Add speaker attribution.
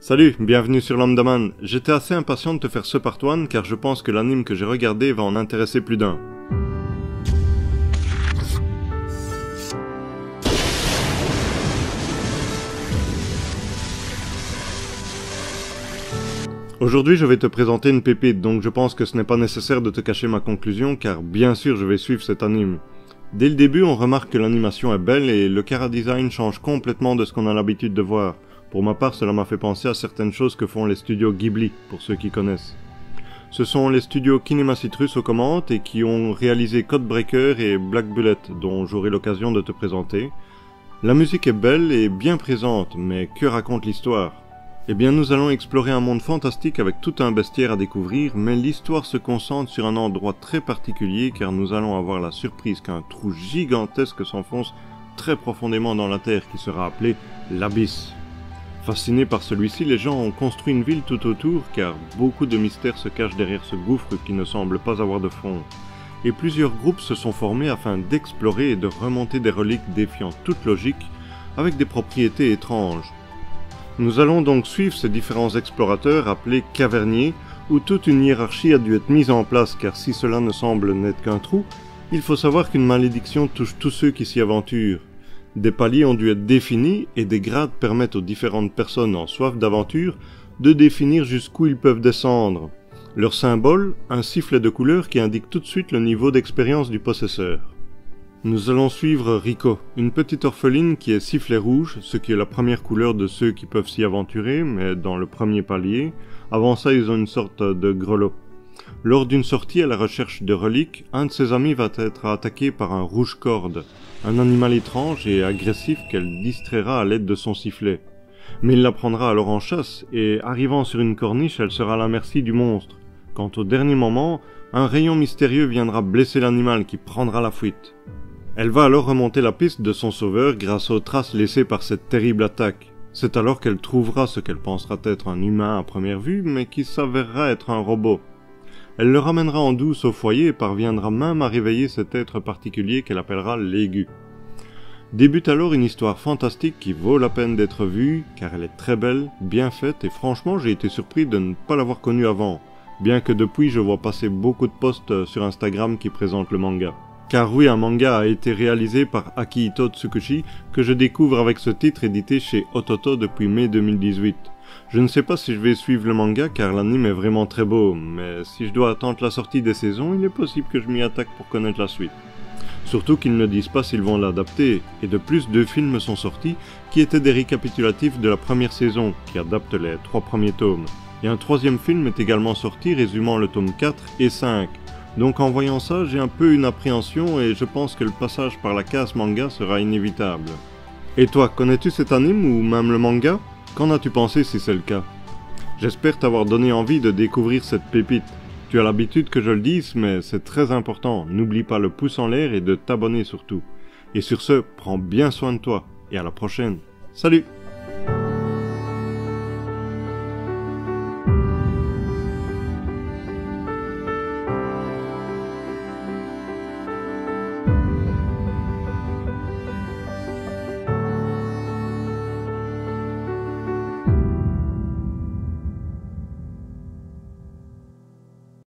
Speaker 1: Salut, bienvenue sur Lambdaman. J'étais assez impatient de te faire ce part 1 car je pense que l'anime que j'ai regardé va en intéresser plus d'un. Aujourd'hui je vais te présenter une pépite, donc je pense que ce n'est pas nécessaire de te cacher ma conclusion car bien sûr je vais suivre cet anime. Dès le début on remarque que l'animation est belle et le chara-design change complètement de ce qu'on a l'habitude de voir. Pour ma part, cela m'a fait penser à certaines choses que font les studios Ghibli, pour ceux qui connaissent. Ce sont les studios Kinema Citrus aux commandes et qui ont réalisé Codebreaker et Black Bullet, dont j'aurai l'occasion de te présenter. La musique est belle et bien présente, mais que raconte l'histoire? Eh bien, nous allons explorer un monde fantastique avec tout un bestiaire à découvrir, mais l'histoire se concentre sur un endroit très particulier car nous allons avoir la surprise qu'un trou gigantesque s'enfonce très profondément dans la terre qui sera appelé l'Abysse. Fascinés par celui-ci, les gens ont construit une ville tout autour car beaucoup de mystères se cachent derrière ce gouffre qui ne semble pas avoir de fond. Et plusieurs groupes se sont formés afin d'explorer et de remonter des reliques défiant toute logique avec des propriétés étranges. Nous allons donc suivre ces différents explorateurs appelés caverniers où toute une hiérarchie a dû être mise en place car si cela ne semble n'être qu'un trou, il faut savoir qu'une malédiction touche tous ceux qui s'y aventurent. Des paliers ont dû être définis et des grades permettent aux différentes personnes en soif d'aventure de définir jusqu'où ils peuvent descendre. Leur symbole, un sifflet de couleur qui indique tout de suite le niveau d'expérience du possesseur. Nous allons suivre Riko, une petite orpheline qui est sifflet rouge, ce qui est la première couleur de ceux qui peuvent s'y aventurer, mais dans le premier palier. Avant ça, ils ont une sorte de grelot. Lors d'une sortie à la recherche de reliques, un de ses amis va être attaqué par un rouge-corde, un animal étrange et agressif qu'elle distraira à l'aide de son sifflet. Mais il la prendra alors en chasse, et arrivant sur une corniche, elle sera à la merci du monstre. Quant au dernier moment, un rayon mystérieux viendra blesser l'animal qui prendra la fuite. Elle va alors remonter la piste de son sauveur grâce aux traces laissées par cette terrible attaque. C'est alors qu'elle trouvera ce qu'elle pensera être un humain à première vue, mais qui s'avérera être un robot. Elle le ramènera en douce au foyer et parviendra même à réveiller cet être particulier qu'elle appellera l'aigu. Débute alors une histoire fantastique qui vaut la peine d'être vue, car elle est très belle, bien faite et franchement j'ai été surpris de ne pas l'avoir connue avant, bien que depuis je vois passer beaucoup de posts sur Instagram qui présentent le manga. Car oui, un manga a été réalisé par Akihito Tsukushi que je découvre avec ce titre édité chez Ototo depuis mai 2018. Je ne sais pas si je vais suivre le manga car l'anime est vraiment très beau, mais si je dois attendre la sortie des saisons, il est possible que je m'y attaque pour connaître la suite. Surtout qu'ils ne disent pas s'ils vont l'adapter, et de plus 2 films sont sortis qui étaient des récapitulatifs de la première saison, qui adaptent les 3 premiers tomes. Et un 3e film est également sorti résumant le tome 4 et 5. Donc en voyant ça, j'ai un peu une appréhension et je pense que le passage par la case manga sera inévitable. Et toi, connais-tu cet anime ou même le manga? Qu'en as-tu pensé si c'est le cas? J'espère t'avoir donné envie de découvrir cette pépite. Tu as l'habitude que je le dise, mais c'est très important. N'oublie pas le pouce en l'air et de t'abonner surtout. Et sur ce, prends bien soin de toi. Et à la prochaine. Salut!